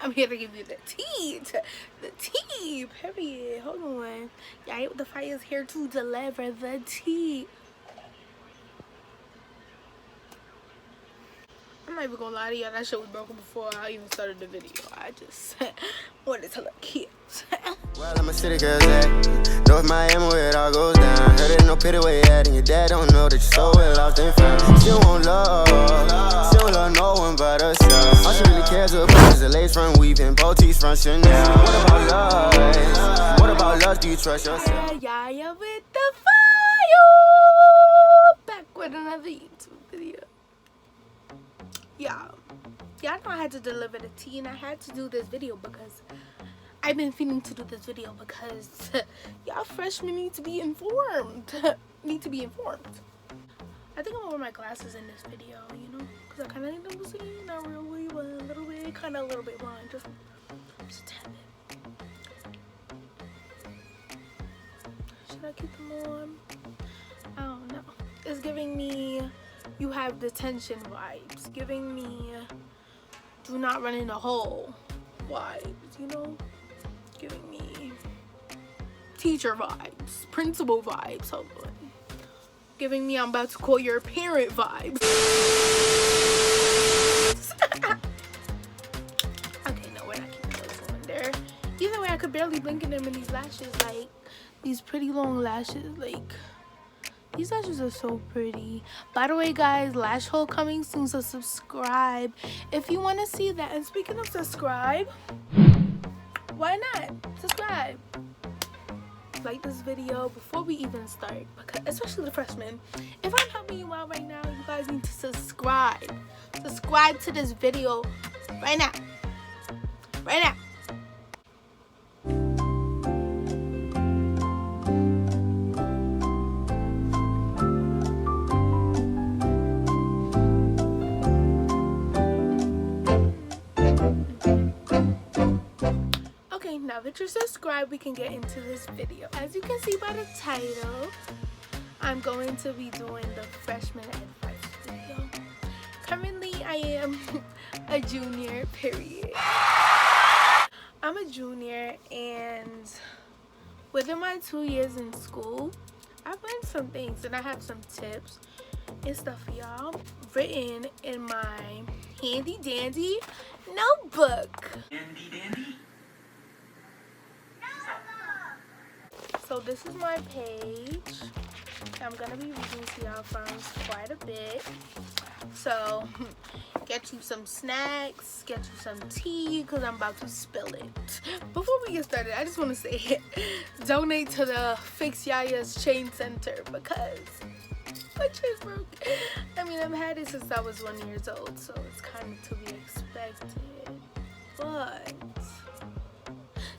I'm here to give you the tea. The tea, period. Hold on. Yeah, the fire is here to deliver the tea. I'm not even gonna lie to y'all, that shit was broken before I even started the video. I just wanted to look cute. Well, I'm a city girl's at North Miami where it all goes down. Heard it no pity where you at, and your dad don't know that you're so well off and found. She don't love no one but herself. All she really cares about is the lace front weaving, boutiques from Chanel. What about love? What about love? Do you trust yourself? Yeah, with the fire. Back with another YouTube video. Y'all know I had to deliver the tea, and I had to do this video because I've been feeling to do this video because y'all freshmen need to be informed. I think I'm gonna wear my glasses in this video, you know, because I kind of need them to see, not really, but a little bit, kind of a little bit blind, just a tad bit. Should I keep them on? I don't know. It's giving me you have detention vibes, giving me do not run in a hole vibes, you know, giving me teacher vibes, principal vibes, hold on. Giving me I'm about to call your parent vibes. Okay, no, we're not keeping those on there. Either way, I could barely blink in them in these lashes, like these pretty long lashes, like these lashes are so pretty. By the way, guys, lash haul coming soon, so subscribe if you want to see that. And speaking of subscribe, why not subscribe? Like this video before we even start, because especially the freshmen, if I'm helping you out right now, you guys need to subscribe to this video right now. Now that you're subscribed, we can get into this video. As you can see by the title, I'm going to be doing the freshman advice video. Currently, I am a junior, period. I'm a junior, and within my 2 years in school, I've learned some things, and I have some tips and stuff for y'all written in my handy dandy notebook. Handy dandy? So this is my page. I'm gonna be reading to y'all from quite a bit. So get you some snacks, get you some tea, because I'm about to spill it. Before we get started, I just want to say donate to the Fix Yaya's Chain Center because my chain broke. I mean, I've had it since I was 1 year old, so it's kind of to be expected. But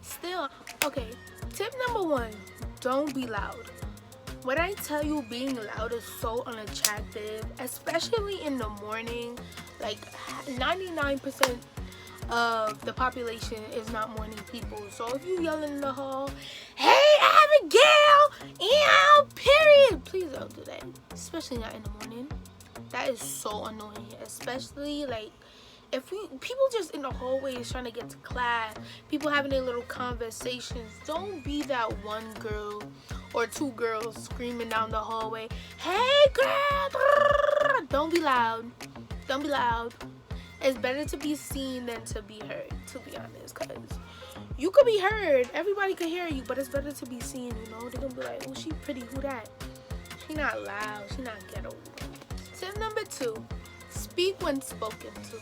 still, okay. Tip number 1, don't be loud. When I tell you being loud is so unattractive, especially in the morning, like 99% of the population is not morning people. So if you yell in the hall, hey Abigail, period, please don't do that, especially not in the morning. That is so annoying, especially like if people just in the hallways trying to get to class, people having their little conversations. Don't be that one girl or 2 girls screaming down the hallway, hey girl. Don't be loud. It's better to be seen than to be heard, to be honest, because you could be heard, everybody could hear you, but it's better to be seen, you know. They're gonna be like, oh, she pretty, who that? She not loud, she not ghetto. Tip number 2, speak when spoken to.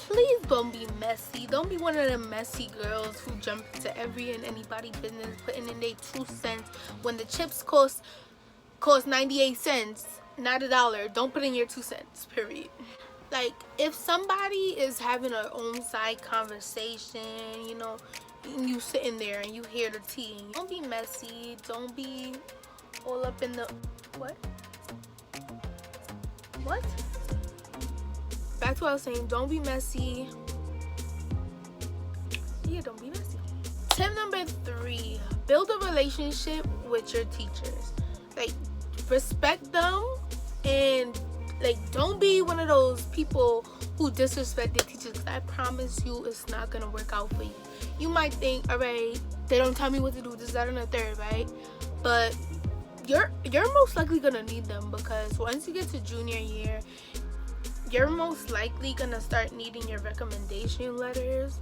Please don't be messy. Don't be one of them messy girls who jump into every and anybody business, putting in their 2 cents when the chips cost 98 cents, not $1. Don't put in your 2 cents, period. Like, if somebody is having their own side conversation, you know, you sitting there and you hear the tea, don't be messy. Don't be all up in the what? Back to what I was saying, don't be messy. Yeah, don't be messy. Tip number 3, build a relationship with your teachers. Like, respect them, and like, don't be one of those people who disrespect their teachers, because I promise you it's not gonna work out for you. You might think, all right, they don't tell me what to do, this, that, and the third, right? But you're most likely gonna need them, because once you get to junior year, you're most likely gonna start needing your recommendation letters,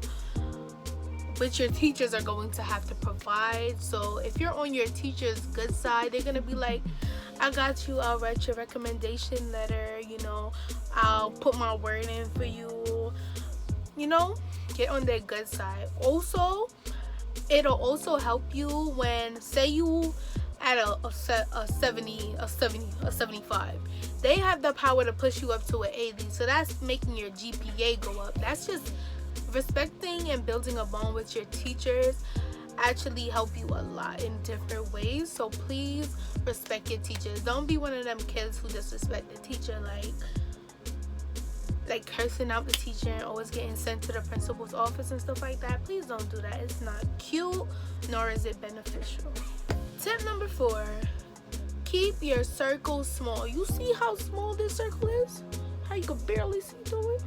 which your teachers are going to have to provide. So if you're on your teacher's good side, they're gonna be like, I got you, I'll write your recommendation letter, you know, I'll put my word in for you, you know, get on their good side. Also, it'll also help you when, say you at a 70, a 75. They have the power to push you up to an 80. So that's making your GPA go up. That's just respecting and building a bond with your teachers actually help you a lot in different ways. So please respect your teachers. Don't be one of them kids who disrespect the teacher, like cursing out the teacher and always getting sent to the principal's office and stuff like that. Please don't do that. It's not cute, nor is it beneficial. Tip number 4, keep your circle small. You see how small this circle is? How you can barely see through it?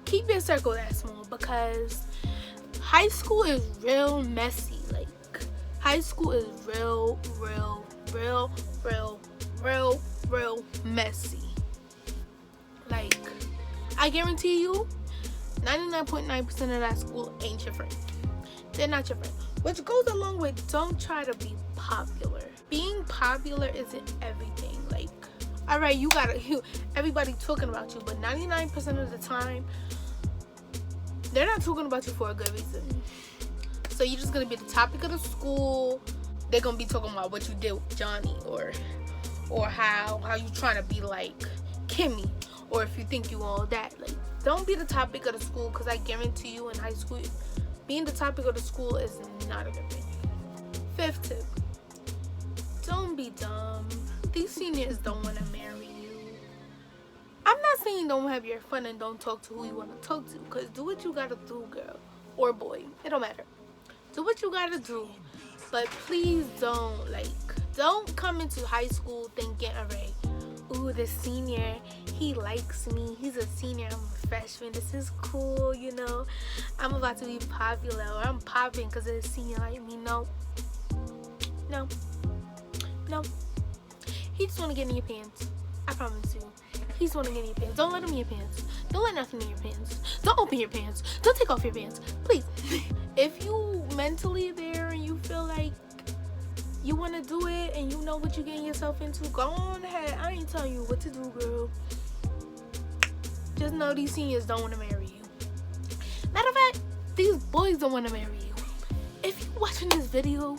Keep your circle that small, because high school is real messy. Like, high school is real messy. Like, I guarantee you 99.9% of that school ain't your friend. They're not your friend. Which goes along with, don't try to be popular. Being popular isn't everything. Like, alright, everybody talking about you, but 99% of the time, they're not talking about you for a good reason. So you're just gonna be the topic of the school. They're gonna be talking about what you did with Johnny, or how you trying to be like Kimmy, or if you think you all that. Like, don't be the topic of the school, because I guarantee you in high school, being the topic of the school is not a good thing. 5th tip, don't be dumb. These seniors don't want to marry you. I'm not saying don't have your fun and don't talk to who you want to talk to, because do what you gotta do, girl or boy, it don't matter. Do what you gotta do, but please don't come into high school thinking, alright, ooh, the senior, he likes me, he's a senior, I'm a freshman, this is cool, you know, I'm about to be popular, or I'm popping because of the senior like me. No, he just want to get in your pants. I promise you, he just want to get in your pants. Don't let him in your pants. Don't let nothing in your pants. Don't open your pants. Don't take off your pants, please. If you mentally there and you feel like you want to do it and you know what you're getting yourself into, go on ahead. I ain't telling you what to do, girl. Just know these seniors don't want to marry you. Matter of fact, these boys don't want to marry you. If you're watching this video,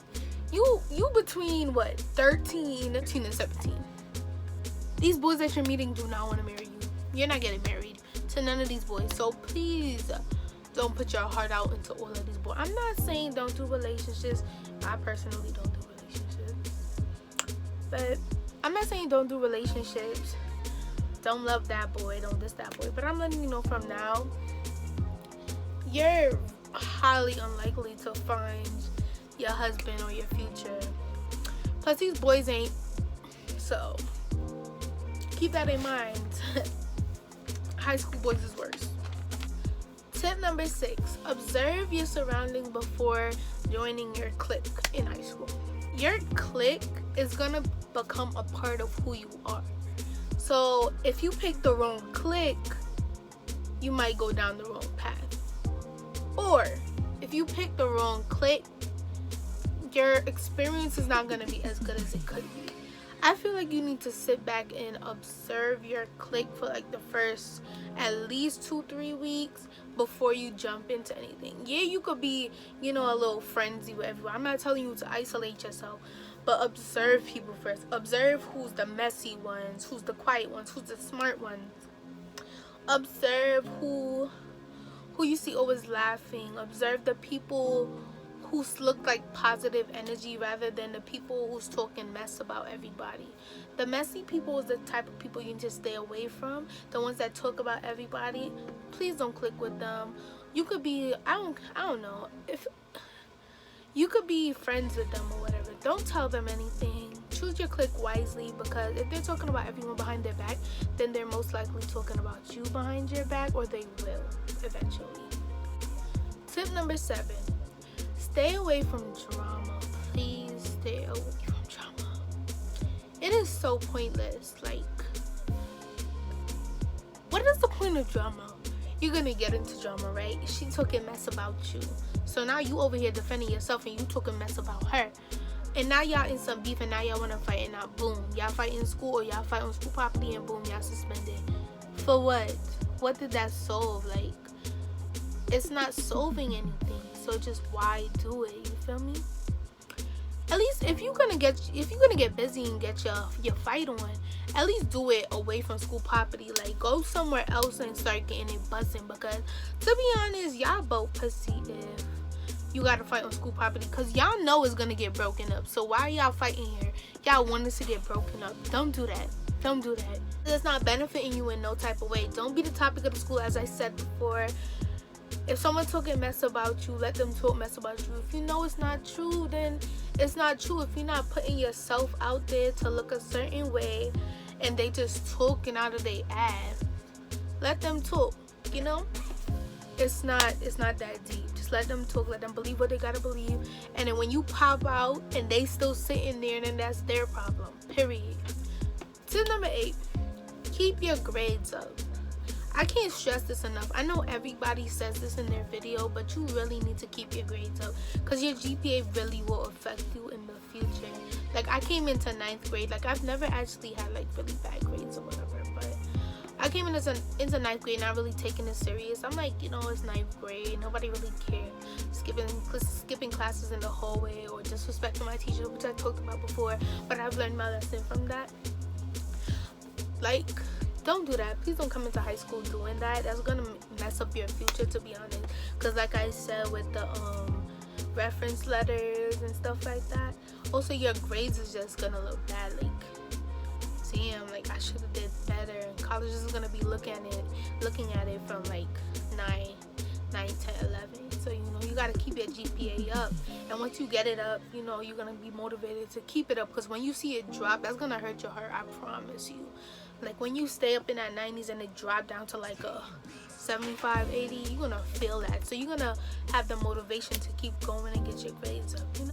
you between what, 13 and 17. These boys that you're meeting do not want to marry you. You're not getting married to none of these boys. So please don't put your heart out into all of these boys. I'm not saying don't do relationships. I personally don't do relationships. But I'm not saying don't do relationships. Don't love that boy. Don't diss that boy. But I'm letting you know from now, you're highly unlikely to find your husband or your future. Plus, these boys ain't. So keep that in mind. High school boys is worse. Tip number 6, observe your surroundings before joining your clique in high school. Your clique is gonna become a part of who you are. So if you pick the wrong clique, you might go down the wrong path. Or if you pick the wrong clique, your experience is not gonna be as good as it could be. I feel like you need to sit back and observe your clique for like the first at least 2-3 weeks before you jump into anything. Yeah, you could be, a little frenzy with everyone. I'm not telling you to isolate yourself, but observe people first. Observe who's the messy ones, who's the quiet ones, who's the smart ones. Observe who you see always laughing. Observe the people who look like positive energy rather than the people who's talking mess about everybody. The messy people is the type of people you need to stay away from. The ones that talk about everybody, please don't click with them. You could be, I don't know, if you could be friends with them or whatever. Don't tell them anything. choose your clique wisely, because if they're talking about everyone behind their back, then they're most likely talking about you behind your back, or they will eventually. Tip number 7, stay away from drama. Please stay away from drama. It is so pointless. Like, what is the point of drama? You're gonna get into drama, right? She talking mess about you, so now you over here defending yourself and you talking mess about her, and now y'all in some beef, and now y'all want to fight, and now boom, y'all fight in school, or y'all fight on school property, and boom, y'all suspended. For what? What did that solve? Like, it's not solving anything. So just why do it? You feel me? At least if you're gonna get busy and get your fight on, at least do it away from school property. Like, go somewhere else and start getting it buzzing, because to be honest, y'all both pussy if you gotta fight on school property, because y'all know it's gonna get broken up. So why y'all fighting here? Y'all want us to get broken up. Don't do that. Don't do that. It's not benefiting you in no type of way. Don't be the topic of the school. As I said before, if someone talking mess about you, let them talk mess about you. If you know it's not true, then it's not true. If you're not putting yourself out there to look a certain way, and they just talking out of their ass, let them talk. You know, it's not that deep. Just let them talk. Let them believe what they gotta believe. And then when you pop out and they still sitting there, then that's their problem. Period. Tip number 8, keep your grades up. I can't stress this enough. I know everybody says this in their video, but you really need to keep your grades up, because your GPA really will affect you in the future. Like, I came into 9th grade. Like, I've never actually had like really bad grades or whatever, but I came into 9th grade not really taking it serious. I'm like, you know, it's 9th grade. Nobody really cared. Skipping classes in the hallway, or disrespecting my teacher, which I talked about before, but I've learned my lesson from that. Like, don't do that. Please don't come into high school doing that. That's gonna mess up your future, to be honest, because like I said, with the reference letters and stuff like that, also your grades is just gonna look bad. Like, damn, like, I should have did better, and college is gonna be looking at it from like 9, 10, 11. So, you know, you gotta keep your GPA up, and once you get it up, you know, you're gonna be motivated to keep it up, because when you see it drop, that's gonna hurt your heart. I promise you. Like, when you stay up in that 90s and it drop down to like a 75, 80, you're gonna feel that. So you're gonna have the motivation to keep going and get your grades up, you know?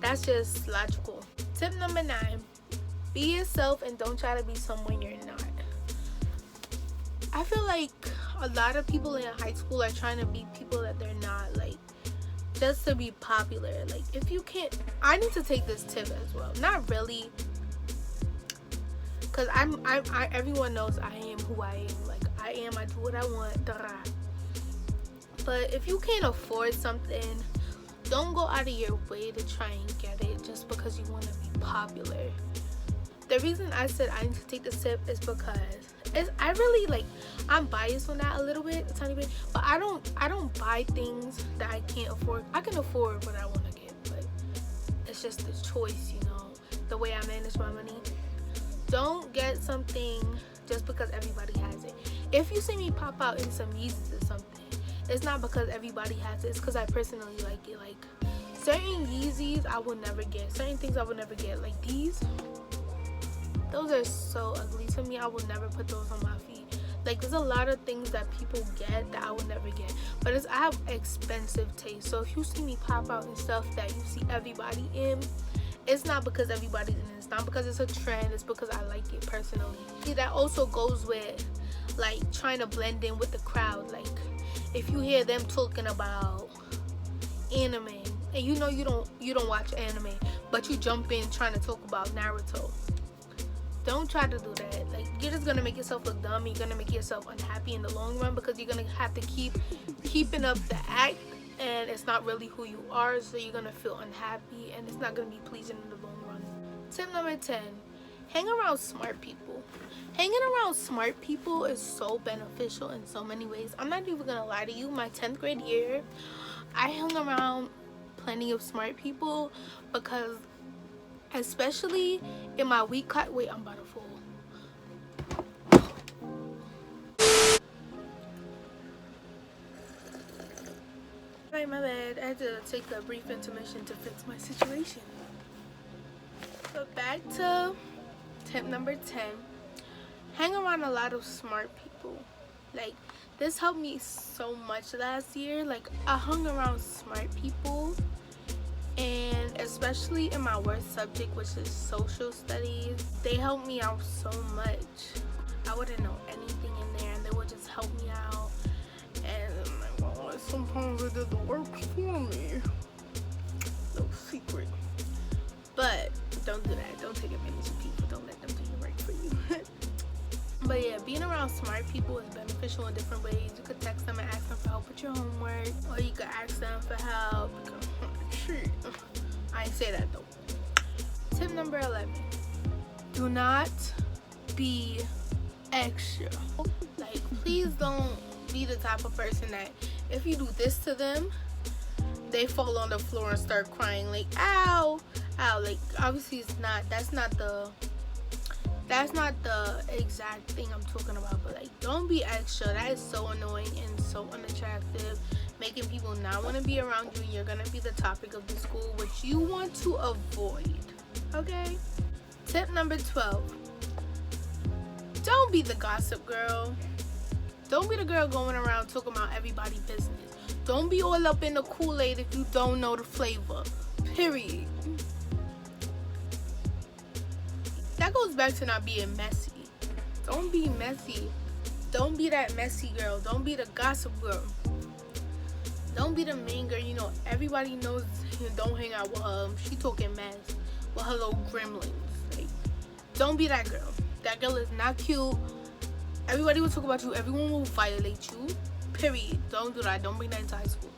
That's just logical. Tip number 9, be yourself and don't try to be someone you're not. I feel like a lot of people in high school are trying to be people that they're not, like, just to be popular. Like, if you can't, I need to take this tip as well. Not really, because everyone knows I am who I am. Like, I do what I want. But if you can't afford something, don't go out of your way to try and get it just because you want to be popular. The reason I said I need to take this tip is because I really, like, I'm biased on that a little bit, a tiny bit, but I don't buy things that I can't afford. I can afford what I want to get, but it's just the choice, you know, the way I manage my money. Don't get something just because everybody has it. If you see me pop out in some Yeezys or something, it's not because everybody has it. It's because I personally like it. Like, certain Yeezys I will never get. Certain things I will never get. Like these, those are so ugly to me. I will never put those on my feet. Like, there's a lot of things that people get that I will never get. But I have expensive taste. So if you see me pop out in stuff that you see everybody in, it's not because everybody's in it. It's not because it's a trend. It's because I like it personally. See, that also goes with, like, trying to blend in with the crowd. Like, if you hear them talking about anime, and you know you don't watch anime, but you jump in trying to talk about Naruto, don't try to do that. Like, you're just gonna make yourself look dumb. You're gonna make yourself unhappy in the long run, because you're gonna have to keeping up the act, and it's not really who you are, so you're gonna feel unhappy, and it's not gonna be pleasing in the long run. Tip number 10, hang around smart people. Hanging around smart people is so beneficial in so many ways. I'm not even gonna lie to you. My 10th grade year, I hung around plenty of smart people, because especially in my week class, wait, I'm about to fall. Alright, my bad. I had to take a brief intermission to fix my situation. But back back to tip number 10. Hang around a lot of smart people. Like, this helped me so much last year. Like, I hung around smart people, and especially in my worst subject, which is social studies, they helped me out so much. I wouldn't know anything in there, and they would just help me out. And oh, sometimes they did the work for me. No secret. But don't do that. Don't take advantage of people. Don't let them do your work for you. But yeah, being around smart people is beneficial in different ways. You could text them and ask them for help with your homework, or you could ask them for help. I ain't say that though. Tip number 11. Do not be extra. Like, please don't be the type of person that if you do this to them, they fall on the floor and start crying like, ow, ow. Like, obviously that's not the exact thing I'm talking about, but like, don't be extra. That is so annoying and so unattractive, making people not want to be around you, and you're gonna be the topic of the school, which you want to avoid. Okay? Tip number 12. Don't be the gossip girl. Don't be the girl going around talking about everybody's business. Don't be all up in the Kool-Aid if you don't know the flavor. Period. That goes back to not being messy. Don't be messy. Don't be that messy girl. Don't be the gossip girl. Don't be the mean girl. You know, everybody knows you don't hang out with her. She talking mess with her little gremlins. Like, don't be that girl. That girl is not cute. Everybody will talk about you. Everyone will violate you. Period. Don't do that. Don't bring that into high school.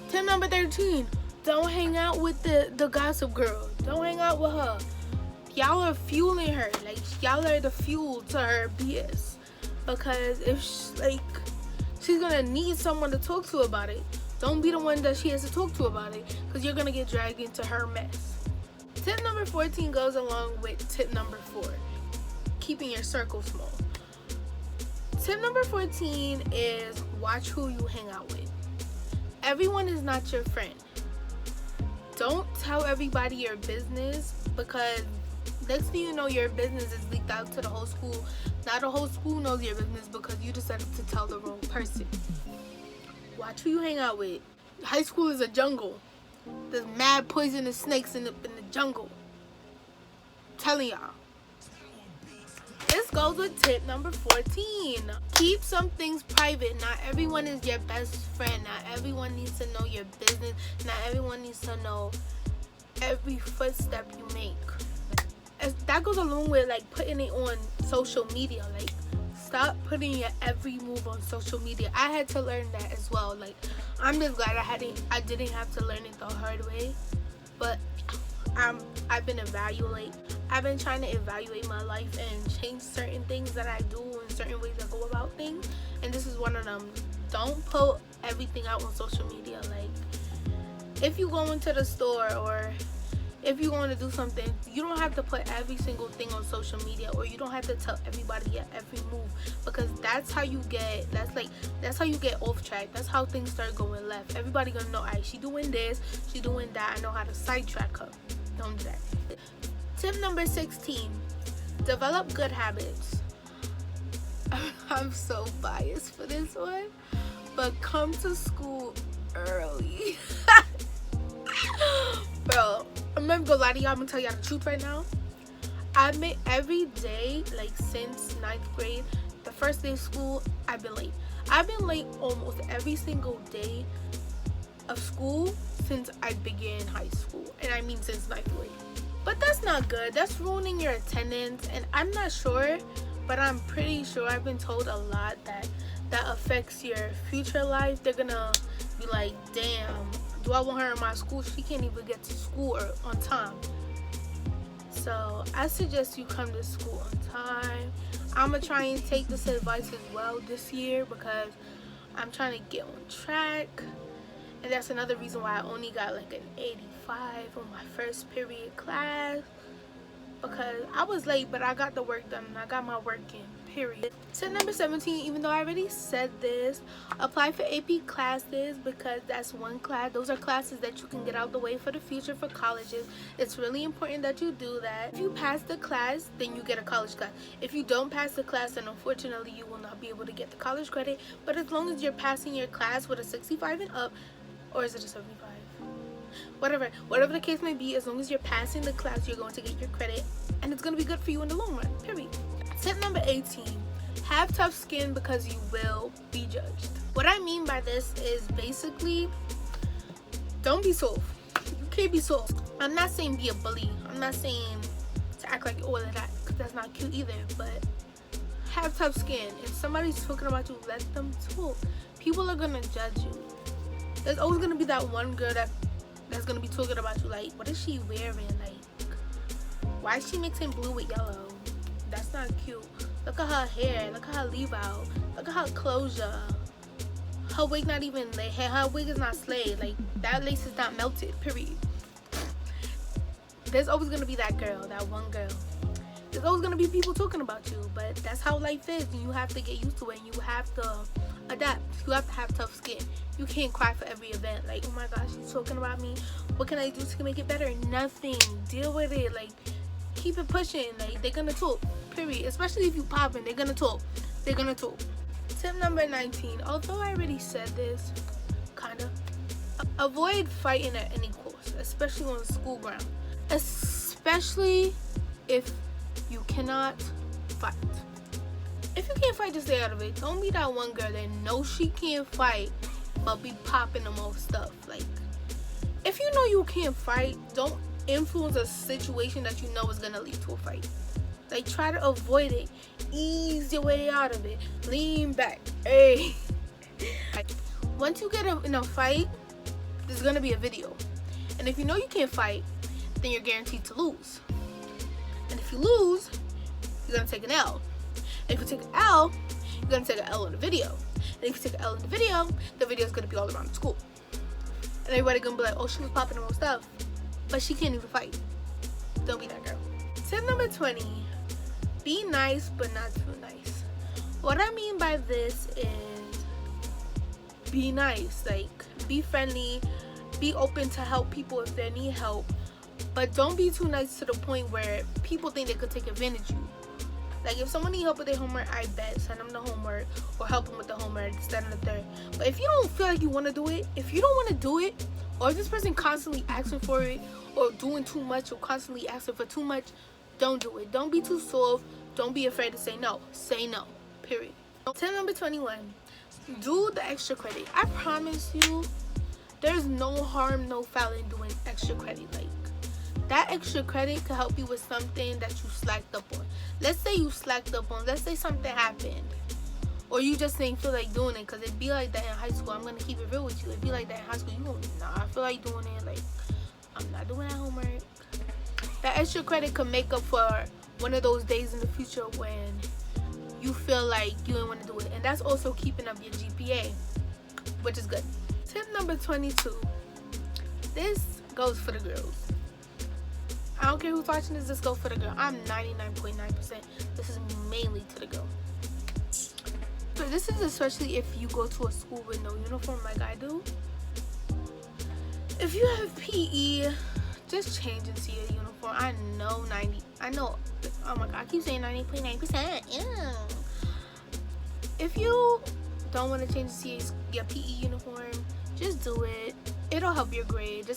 Tip number 13. Don't hang out with the gossip girl. Don't hang out with her. Y'all are fueling her. Like, y'all are the fuel to her BS. Because if she's gonna need someone to talk to about it, don't be the one that she has to talk to about it, because you're gonna get dragged into her mess. Tip number 14 goes along with tip number 4. Keeping your circle small. Tip number 14 is watch who you hang out with. Everyone is not your friend. Don't tell everybody your business, because next thing you know, your business is leaked out to the whole school. Now the whole school knows your business because you decided to tell the wrong person. Watch who you hang out with. High school is a jungle. There's mad poisonous snakes in the jungle. I'm telling y'all. This goes with tip number 14. Keep some things private. Not everyone is your best friend. Not everyone needs to know your business. Not everyone needs to know every footstep you make. That goes along with like putting it on social media. Like, stop putting your every move on social media. I had to learn that as well. Like, I'm just glad I didn't have to learn it the hard way. But I've been trying to evaluate my life and change certain things that I do and certain ways I go about things. And this is one of them. Don't put everything out on social media. Like, if you go into the store or if you want to do something, you don't have to put every single thing on social media, or you don't have to tell everybody your every move, because that's how you get off track. That's how things start going left. Everybody gonna know, alright, she doing this, she doing that. I know how to sidetrack her. Don't do that. Tip number 16. Develop good habits. I'm so biased for this one, but come to school early. Bro, I'm not gonna lie to y'all. I'm gonna tell y'all the truth right now. I admit every day, like since 9th grade, the first day of school, I've been late. I've been late almost every single day of school since I began high school. And I mean since 9th grade. But that's not good. That's ruining your attendance. And I'm not sure, but I'm pretty sure I've been told a lot that affects your future life. They're gonna be like, damn, do I want her in my school? She can't even get to school on time. So I suggest you come to school on time. I'm gonna try and take this advice as well this year, because I'm trying to get on track. And that's another reason why I only got like an 85 on my first period class, because I was late, but I got the work done and I got my work in. period. Tip number 17, even though I already said this, apply for AP classes, because that's one class. Those are classes that you can get out the way for the future for colleges. It's really important that you do that. If you pass the class, then you get a college class. If you don't pass the class, then unfortunately you will not be able to get the college credit. But as long as you're passing your class with a 65 and up, or is it a 75? Whatever the case may be, as long as you're passing the class, you're going to get your credit, and it's going to be good for you in the long run, period. Tip number 18, have tough skin because you will be judged. What I mean by this is basically, don't be soft. You can't be soft. I'm not saying be a bully. I'm not saying to act like all of that, because that's not cute either, but have tough skin. If somebody's talking about you, let them talk. People are going to judge you. There's always going to be that one girl that's going to be talking about you, like, what is she wearing? Like, why is she mixing blue with yellow? That's not cute. Look at her hair. Look at her leave out. Look at her closure. Her wig not even laid. Her wig is not slayed. Like, that lace is not melted, period. There's always going to be that girl, that one girl. There's always going to be people talking about you, but that's how life is, and you have to get used to it, and you have to adapt. You have to have tough skin. You can't cry for every event. Like, oh my gosh, she's talking about me. What can I do to make it better? Nothing. Deal with it. Like, keep it pushing. Like, they're gonna talk, period. Especially if you popping, they're gonna talk. They're gonna talk. Tip number 19, although I already said this, kinda, avoid fighting at any cost, especially on the school ground. Especially if you cannot fight. If you can't fight, just stay out of it. Don't be that one girl that knows she can't fight but be popping the most stuff. Like, if you know you can't fight, don't influence a situation that you know is gonna lead to a fight. Like, try to avoid it. Ease your way out of it. Lean back. Hey. Once you get in a fight, there's gonna be a video. And if you know you can't fight, then you're guaranteed to lose. And if you lose, you're gonna take an L. And if you take an L, you're gonna take an L in the video. And if you take an L in the video is gonna be all around the school. And everybody gonna be like, oh, she was popping her own stuff, but she can't even fight. Don't be that girl. Tip number 20, be nice but not too nice. What I mean by this is be nice, like, be friendly, be open to help people if they need help, but don't be too nice to the point where people think they could take advantage of you. Like, if someone needs help with their homework, I bet send them the homework or help them with the homework, instead of the third. But if you don't feel like you want to do it, if you don't want to do it, or if this person constantly asking for it or doing too much or constantly asking for too much, don't do it. Don't be too soft. Don't be afraid to say no. Say no, period. Tip number 21, do the extra credit. I promise you, there's no harm, no foul in doing extra credit. Like, that extra credit could help you with something that you slacked up on. Let's say you slacked up on, let's say something happened, or you just didn't feel like doing it, because it'd be like that in high school. I'm going to keep it real with you. It'd be like that in high school. You go, nah, I feel like doing it. Like, I'm not doing that homework. That extra credit could make up for one of those days in the future when you feel like you didn't want to do it. And that's also keeping up your GPA, which is good. Tip number 22, this goes for the girls. I don't care who's watching this goes for the girl. I'm 99.9%. This is mainly to the girl. So this is especially if you go to a school with no uniform like I do. If you have PE, just change into your uniform. I know, oh my god, I keep saying 90.9%. Yeah. If you don't want to change into your PE uniform, just do it. It'll help your grade.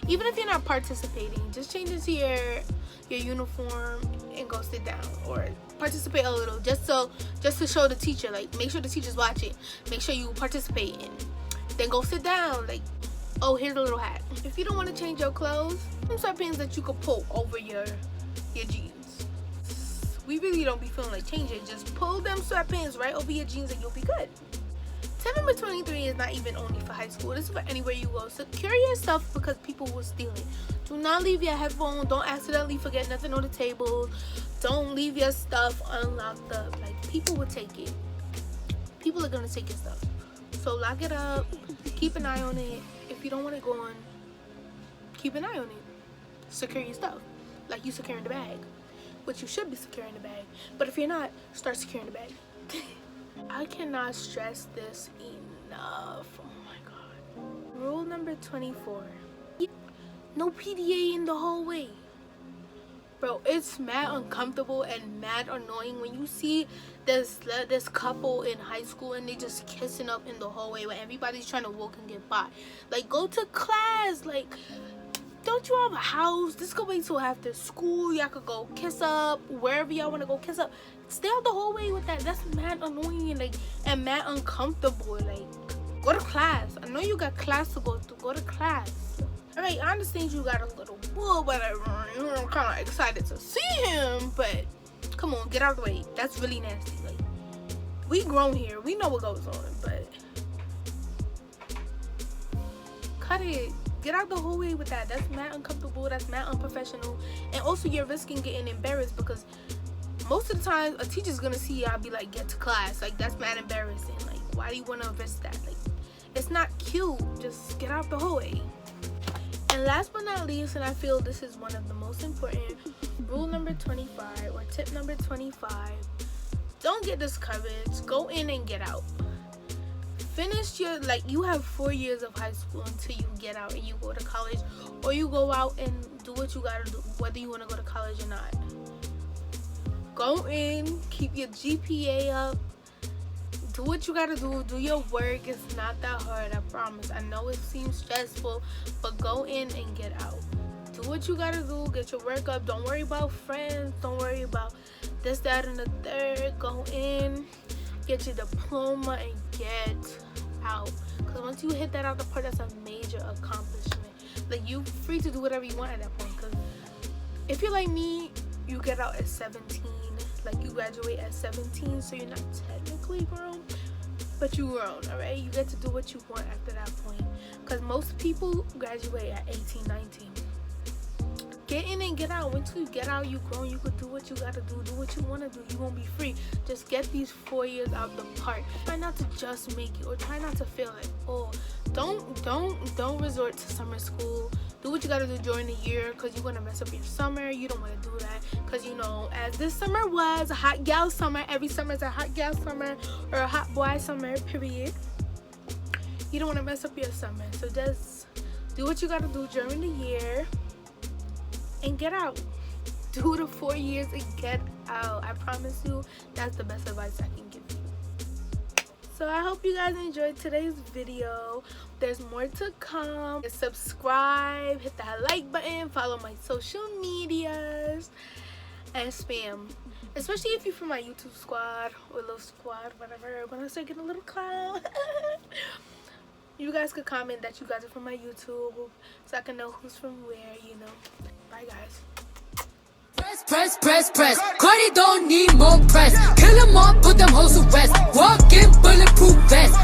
Even if you're not participating, just change into your uniform and go sit down, or participate a little, just to show the teacher. Like, make sure the teacher's watching. Make sure you participate, and then go sit down. Like, oh, here's a little hat. If you don't want to change your clothes, some sweatpants that you could pull over your jeans. We really don't be feeling like changing. Just pull them sweatpants right over your jeans and you'll be good. Tip number 23 is not even only for high school. This is for anywhere you go. Secure your stuff because people will steal it. Do not leave your headphone. Don't accidentally forget nothing on the table. Don't leave your stuff unlocked up. Like, people will take it. People are going to take your stuff. So lock it up. Keep an eye on it. If you don't want it gone, keep an eye on it. Secure your stuff like you securing the bag. which you should be securing the bag. But if you're not, start securing the bag. I cannot stress this enough. Oh my god. Rule number 24. No PDA in the hallway. Bro, it's mad uncomfortable and mad annoying when you see this couple in high school and they just kissing up in the hallway when everybody's trying to walk and get by. Like, go to class. Like, don't you have a house? Just go wait till after school. Y'all could go kiss up wherever y'all want to go kiss up. Stay out the hallway with that. That's mad annoying, like, and mad uncomfortable. Like, go to class. I know you got class to go to. Go to class. Alright, I understand you got a little bull, whatever. You're kind of excited to see him, but come on, get out of the way. That's really nasty. Like, we grown here. We know what goes on, but cut it. Get out the whole way with that. That's mad uncomfortable. That's mad unprofessional. And also, you're risking getting embarrassed because most of the time, a teacher's gonna see y'all be like, get to class. Like, that's mad embarrassing. Like, why do you want to risk that? Like, it's not cute. Just get out the whole way. And last but not least, and I feel this is one of the most important, rule number 25 or tip number 25, don't get discouraged. Go in and get out. Finish your, like, you have 4 years of high school until you get out and you go to college, or you go out and do what you gotta do, whether you want to go to college or not. Go in, keep your GPA up, do what you gotta do your work. It's not that hard, I promise. I know it seems stressful, but go in and get out. Do what you gotta do, get your work up. Don't worry about friends, don't worry about this, that, and the third. Go in, get your diploma, and get out. Because once you hit that out the park, that's a major accomplishment. Like, you free to do whatever you want at that point. Because if you're like me, you get out at 17. Like, you graduate at 17, so you're not technically grown, but you grown, alright? You get to do what you want after that point. Because most people graduate at 18, 19. Get in and get out. Once you get out, you grown. You could do what you gotta do what you want to do. You won't be free. Just get these 4 years out the park. Try not to just make it, or try not to feel like, oh, don't resort to summer school. Do what you gotta do during the year, because you're gonna mess up your summer. You don't want to do that, because you know, as this summer was a hot gal summer, every summer is a hot gal summer or a hot boy summer, period. You don't want to mess up your summer, so just do what you gotta do during the year and get out. Do the 4 years and get out. I promise you, that's the best advice I can give you. So I hope you guys enjoyed today's video. There's more to come. Subscribe, hit that like button, follow my social medias, and spam. Especially if you're from my YouTube squad or little squad, whatever. When I start getting a little cloud, you guys could comment that you guys are from my YouTube, so I can know who's from where, you know. Bye, guys. Press. Cardi don't need more press. Kill them all, put them hoes to rest. Walk in bulletproof vest.